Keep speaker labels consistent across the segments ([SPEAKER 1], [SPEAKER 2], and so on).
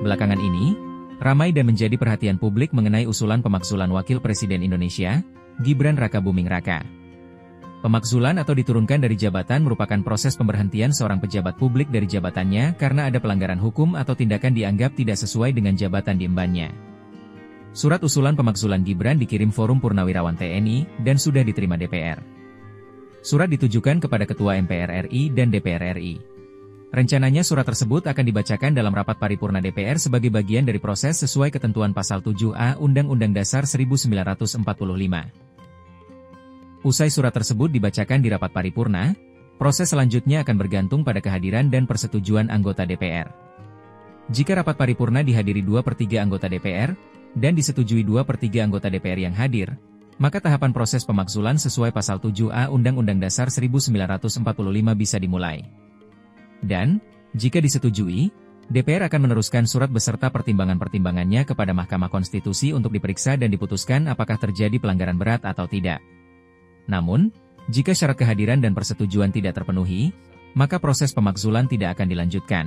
[SPEAKER 1] Belakangan ini, ramai dan menjadi perhatian publik mengenai usulan pemakzulan Wakil Presiden Indonesia, Gibran Rakabuming Raka. Pemakzulan atau diturunkan dari jabatan merupakan proses pemberhentian seorang pejabat publik dari jabatannya karena ada pelanggaran hukum atau tindakan dianggap tidak sesuai dengan jabatan diembannya. Surat usulan pemakzulan Gibran dikirim Forum Purnawirawan TNI dan sudah diterima DPR. Surat ditujukan kepada Ketua MPR RI dan DPR RI. Rencananya surat tersebut akan dibacakan dalam rapat paripurna DPR sebagai bagian dari proses sesuai ketentuan Pasal 7A Undang-Undang Dasar 1945. Usai surat tersebut dibacakan di rapat paripurna, proses selanjutnya akan bergantung pada kehadiran dan persetujuan anggota DPR. Jika rapat paripurna dihadiri 2/3 anggota DPR, dan disetujui 2/3 anggota DPR yang hadir, maka tahapan proses pemakzulan sesuai Pasal 7A Undang-Undang Dasar 1945 bisa dimulai. Dan, jika disetujui, DPR akan meneruskan surat beserta pertimbangan-pertimbangannya kepada Mahkamah Konstitusi untuk diperiksa dan diputuskan apakah terjadi pelanggaran berat atau tidak. Namun, jika syarat kehadiran dan persetujuan tidak terpenuhi, maka proses pemakzulan tidak akan dilanjutkan.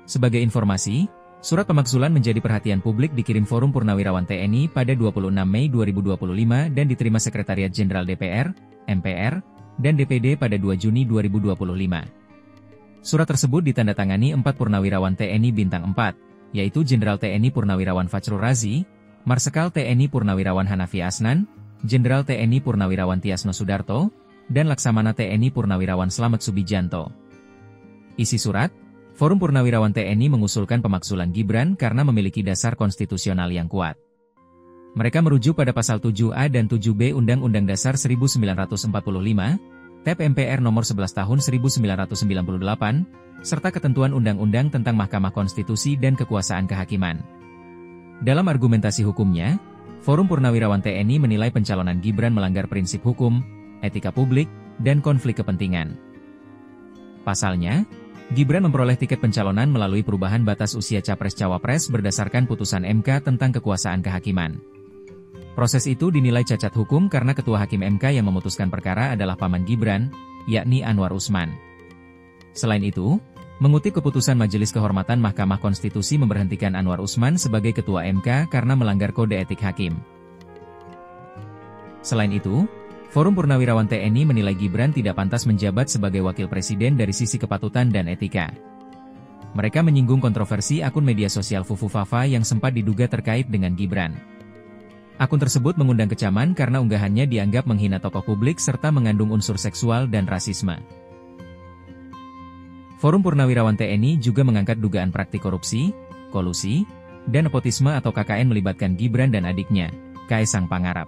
[SPEAKER 1] Sebagai informasi, surat pemakzulan menjadi perhatian publik dikirim Forum Purnawirawan TNI pada 26 Mei 2025 dan diterima Sekretariat Jenderal DPR, MPR, dan DPD pada 2 Juni 2025. Surat tersebut ditandatangani 4 Purnawirawan TNI Bintang 4, yaitu Jenderal TNI Purnawirawan Fachrul Razi, Marsekal TNI Purnawirawan Hanafi Asnan, Jenderal TNI Purnawirawan Tiasno Sudarto, dan Laksamana TNI Purnawirawan Slamet Subijanto. Isi surat, Forum Purnawirawan TNI mengusulkan pemakzulan Gibran karena memiliki dasar konstitusional yang kuat. Mereka merujuk pada Pasal 7A dan 7B Undang-Undang Dasar 1945, TEP MPR Nomor 11 Tahun 1998, serta ketentuan Undang-Undang tentang Mahkamah Konstitusi dan Kekuasaan Kehakiman. Dalam argumentasi hukumnya, Forum Purnawirawan TNI menilai pencalonan Gibran melanggar prinsip hukum, etika publik, dan konflik kepentingan. Pasalnya, Gibran memperoleh tiket pencalonan melalui perubahan batas usia Capres-Cawapres berdasarkan putusan MK tentang kekuasaan kehakiman. Proses itu dinilai cacat hukum karena Ketua Hakim MK yang memutuskan perkara adalah paman Gibran, yakni Anwar Usman. Selain itu, mengutip keputusan Majelis Kehormatan Mahkamah Konstitusi memberhentikan Anwar Usman sebagai Ketua MK karena melanggar Kode Etik Hakim. Selain itu, Forum Purnawirawan TNI menilai Gibran tidak pantas menjabat sebagai Wakil Presiden dari sisi kepatutan dan etika. Mereka menyinggung kontroversi akun media sosial Fufu Fafa yang sempat diduga terkait dengan Gibran. Akun tersebut mengundang kecaman karena unggahannya dianggap menghina tokoh publik serta mengandung unsur seksual dan rasisme. Forum Purnawirawan TNI juga mengangkat dugaan praktik korupsi, kolusi, dan nepotisme atau KKN melibatkan Gibran dan adiknya, Kaesang Pangarap.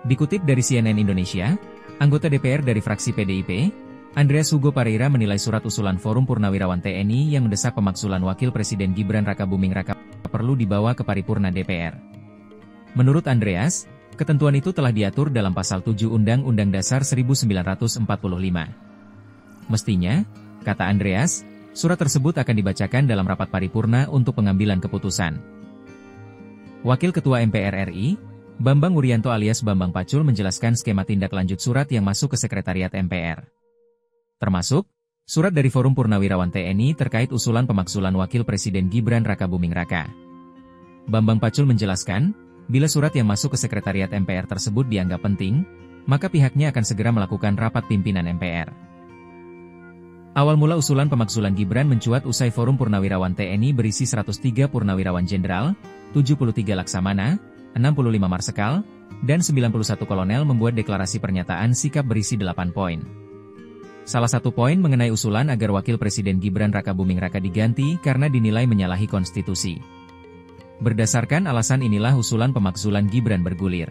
[SPEAKER 1] Dikutip dari CNN Indonesia, anggota DPR dari fraksi PDIP, Andreas Hugo Pareira menilai surat usulan Forum Purnawirawan TNI yang mendesak pemakzulan Wakil Presiden Gibran Rakabuming Raka perlu dibawa ke paripurna DPR. Menurut Andreas, ketentuan itu telah diatur dalam Pasal 7 Undang-Undang Dasar 1945. Mestinya, kata Andreas, surat tersebut akan dibacakan dalam rapat paripurna untuk pengambilan keputusan. Wakil Ketua MPR RI, Bambang Wuryanto alias Bambang Pacul menjelaskan skema tindak lanjut surat yang masuk ke Sekretariat MPR. Termasuk, surat dari Forum Purnawirawan TNI terkait usulan pemakzulan Wakil Presiden Gibran Rakabuming Raka. Bambang Pacul menjelaskan, bila surat yang masuk ke Sekretariat MPR tersebut dianggap penting, maka pihaknya akan segera melakukan rapat pimpinan MPR. Awal mula usulan pemakzulan Gibran mencuat usai Forum Purnawirawan TNI berisi 103 Purnawirawan Jenderal, 73 Laksamana, 65 Marsekal, dan 91 Kolonel membuat deklarasi pernyataan sikap berisi 8 poin. Salah satu poin mengenai usulan agar Wakil Presiden Gibran Rakabuming Raka diganti karena dinilai menyalahi konstitusi. Berdasarkan alasan inilah usulan pemakzulan Gibran bergulir.